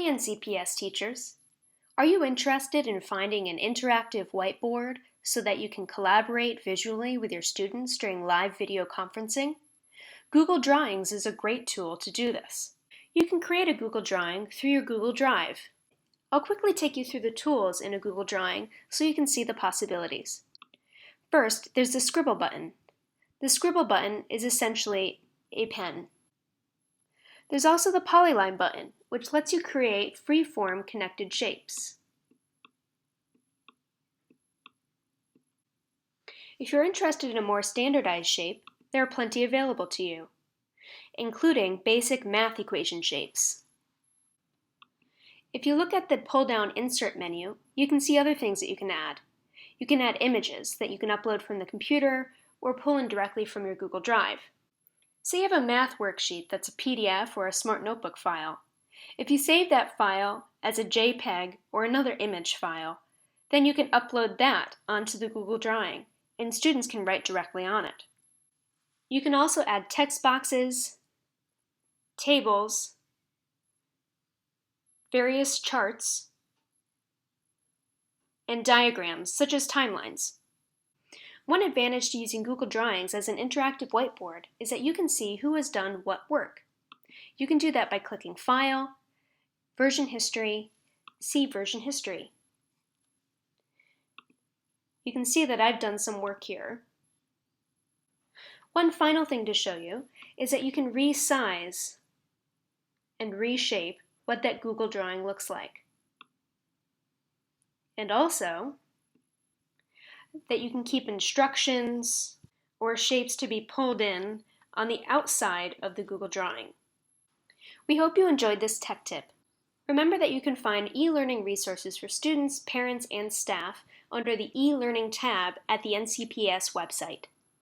Hey NCPS teachers! Are you interested in finding an interactive whiteboard so that you can collaborate visually with your students during live video conferencing? Google Drawings is a great tool to do this. You can create a Google Drawing through your Google Drive. I'll quickly take you through the tools in a Google Drawing so you can see the possibilities. First, there's the Scribble button. The Scribble button is essentially a pen. There's also the Polyline button, which lets you create free-form connected shapes. If you're interested in a more standardized shape, there are plenty available to you, including basic math equation shapes. If you look at the pull-down Insert menu, you can see other things that you can add. You can add images that you can upload from the computer or pull in directly from your Google Drive. Say you have a math worksheet that's a PDF or a Smart Notebook file. If you save that file as a JPEG or another image file, then you can upload that onto the Google Drawing, and students can write directly on it. You can also add text boxes, tables, various charts, and diagrams, such as timelines. One advantage to using Google Drawings as an interactive whiteboard is that you can see who has done what work. You can do that by clicking File, Version History, See Version History. You can see that I've done some work here. One final thing to show you is that you can resize and reshape what that Google Drawing looks like. And also, that you can keep instructions or shapes to be pulled in on the outside of the Google Drawing. We hope you enjoyed this tech tip. Remember that you can find e-learning resources for students, parents, and staff under the e-learning tab at the NCPS website.